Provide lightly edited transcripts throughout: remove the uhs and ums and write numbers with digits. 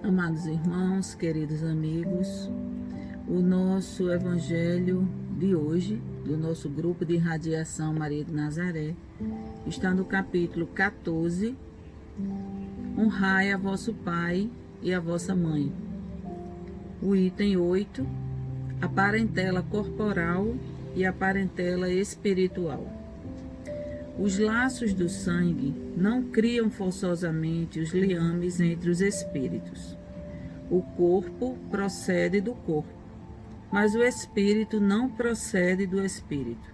Amados irmãos, queridos amigos, o nosso evangelho de hoje, do nosso grupo de irradiação Maria de Nazaré, está no capítulo 14, Honrai a vosso pai e a vossa mãe. O item 8, a parentela corporal e a parentela espiritual. Os laços do sangue não criam forçosamente os liames entre os espíritos. O corpo procede do corpo, mas o espírito não procede do espírito.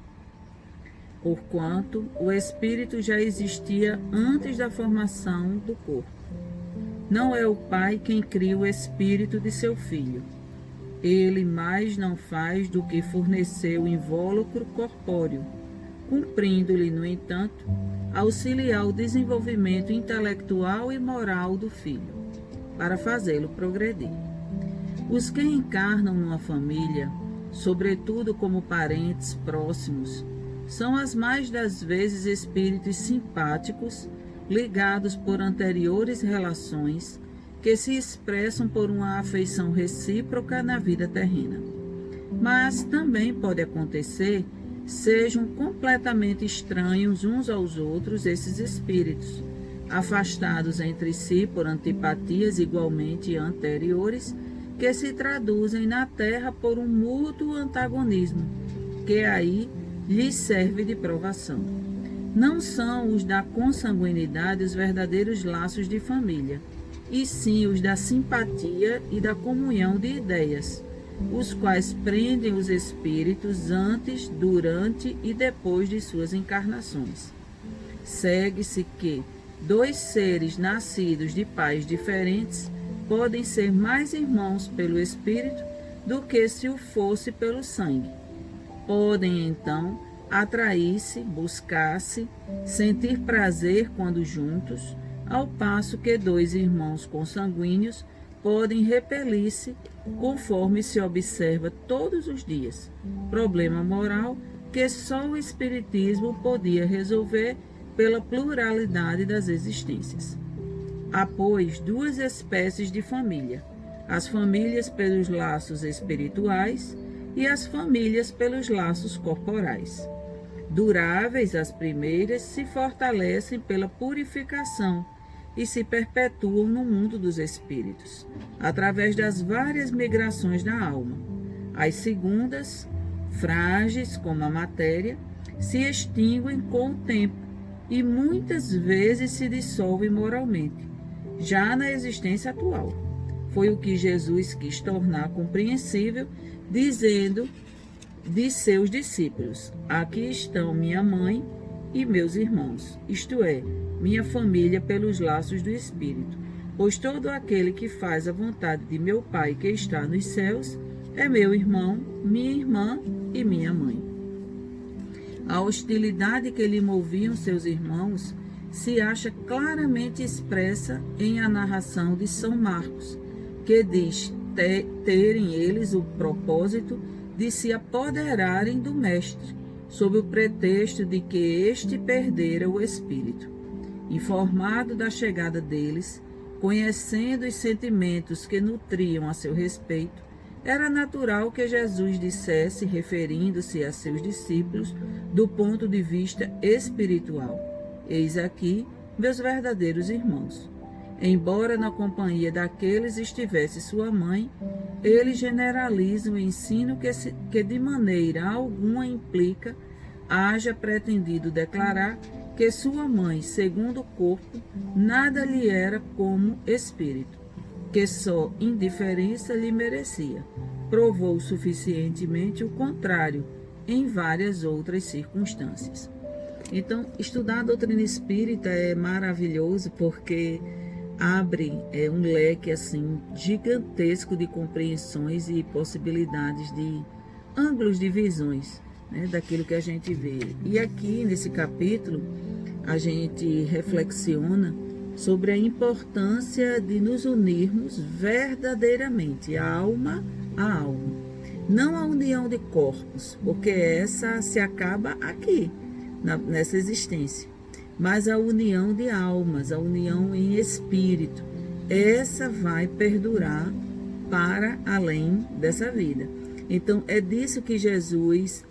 Porquanto o espírito já existia antes da formação do corpo. Não é o pai quem cria o espírito de seu filho. Ele mais não faz do que fornecer o invólucro corpóreo, cumprindo-lhe, no entanto, auxiliar o desenvolvimento intelectual e moral do filho, para fazê-lo progredir. Os que encarnam numa família, sobretudo como parentes próximos, são as mais das vezes espíritos simpáticos, ligados por anteriores relações, que se expressam por uma afeição recíproca na vida terrena. Mas também pode acontecer sejam completamente estranhos uns aos outros esses espíritos, afastados entre si por antipatias igualmente anteriores, que se traduzem na terra por um mútuo antagonismo, que aí lhes serve de provação. Não são os da consanguinidade os verdadeiros laços de família, e sim os da simpatia e da comunhão de ideias, os quais prendem os espíritos antes, durante e depois de suas encarnações. Segue-se que dois seres nascidos de pais diferentes podem ser mais irmãos pelo espírito do que se o fosse pelo sangue. Podem, então, atrair-se, buscar-se, sentir prazer quando juntos, ao passo que dois irmãos consanguíneos podem repelir-se, conforme se observa todos os dias. Problema moral que só o Espiritismo podia resolver pela pluralidade das existências. Há, pois, duas espécies de família: as famílias pelos laços espirituais e as famílias pelos laços corporais. Duráveis, as primeiras se fortalecem pela purificação e se perpetuam no mundo dos espíritos, através das várias migrações da alma. As segundas, frágeis como a matéria, se extinguem com o tempo e muitas vezes se dissolvem moralmente, já na existência atual. Foi o que Jesus quis tornar compreensível, dizendo de seus discípulos: aqui estão minha mãe e meus irmãos, isto é, minha família pelos laços do Espírito, pois todo aquele que faz a vontade de meu Pai que está nos céus é meu irmão, minha irmã e minha mãe. A hostilidade que lhe moviam seus irmãos se acha claramente expressa em a narração de São Marcos, que diz terem eles o propósito de se apoderarem do Mestre, sob o pretexto de que este perdera o Espírito. Informado da chegada deles, conhecendo os sentimentos que nutriam a seu respeito, era natural que Jesus dissesse, referindo-se a seus discípulos, do ponto de vista espiritual: eis aqui meus verdadeiros irmãos. Embora na companhia daqueles estivesse sua mãe, ele generaliza o ensino que de maneira alguma implica haja pretendido declarar que sua mãe, segundo o corpo, nada lhe era como espírito, que só indiferença lhe merecia. Provou suficientemente o contrário em várias outras circunstâncias. Então, estudar a doutrina espírita é maravilhoso porque abre um leque assim gigantesco de compreensões e possibilidades de ângulos de visões, né, daquilo que a gente vê. E aqui nesse capítulo a gente reflexiona sobre a importância de nos unirmos verdadeiramente, alma a alma. Não a união de corpos, porque essa se acaba aqui, nessa existência, mas a união de almas, a união em espírito. essa vai perdurar para além dessa vida. Então, é disso que Jesus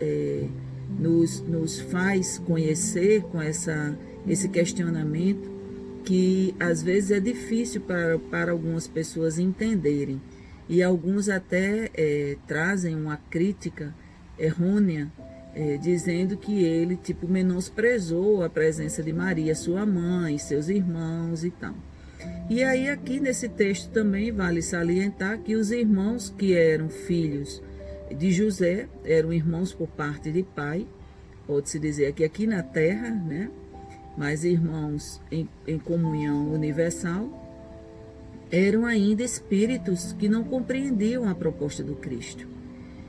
nos faz conhecer com esse questionamento, que às vezes é difícil para algumas pessoas entenderem. E alguns até trazem uma crítica errônea, dizendo que ele menosprezou a presença de Maria, sua mãe, seus irmãos e tal. E aí aqui nesse texto também vale salientar que os irmãos que eram filhos de José, eram irmãos por parte de pai, pode-se dizer que aqui na terra, né? Mas irmãos em comunhão universal, eram ainda espíritos que não compreendiam a proposta do Cristo.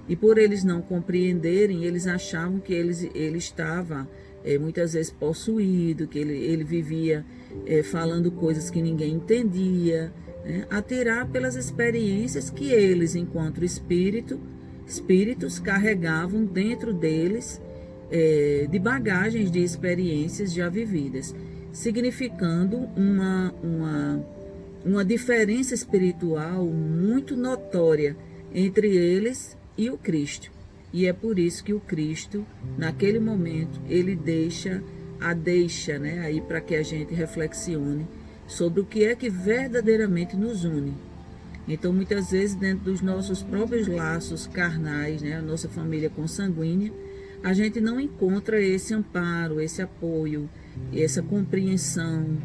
E por eles não compreenderem, eles achavam que ele estava muitas vezes possuído, que ele vivia falando coisas que ninguém entendia, né? A tirar pelas experiências que eles, enquanto espíritos, carregavam dentro deles de bagagens de experiências já vividas, significando uma diferença espiritual muito notória entre eles e o Cristo. E é por isso que o Cristo, naquele momento, ele deixa, né, aí para que a gente reflexione sobre o que é que verdadeiramente nos une. Então, muitas vezes, dentro dos nossos próprios laços carnais, né, a nossa família consanguínea, a gente não encontra esse amparo, esse apoio, essa compreensão,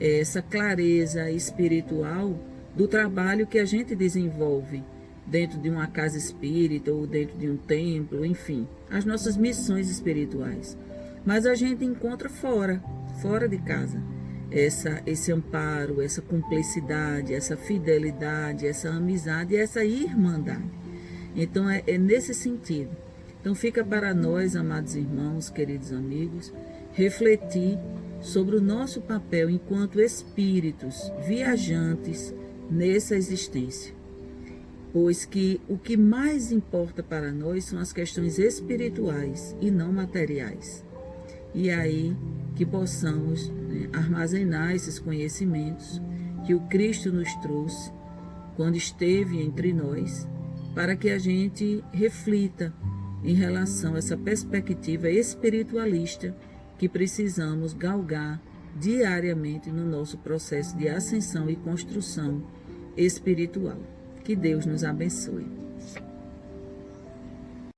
essa clareza espiritual do trabalho que a gente desenvolve dentro de uma casa espírita ou dentro de um templo, enfim, as nossas missões espirituais. Mas a gente encontra fora de casa, esse amparo, essa cumplicidade, essa fidelidade, essa amizade, essa irmandade. Então é nesse sentido. Então fica para nós, amados irmãos, queridos amigos, refletir sobre o nosso papel enquanto espíritos viajantes nessa existência. Pois que o que mais importa para nós são as questões espirituais e não materiais. E aí que possamos, né, armazenar esses conhecimentos que o Cristo nos trouxe quando esteve entre nós, para que a gente reflita em relação a essa perspectiva espiritualista que precisamos galgar diariamente no nosso processo de ascensão e construção espiritual. Que Deus nos abençoe.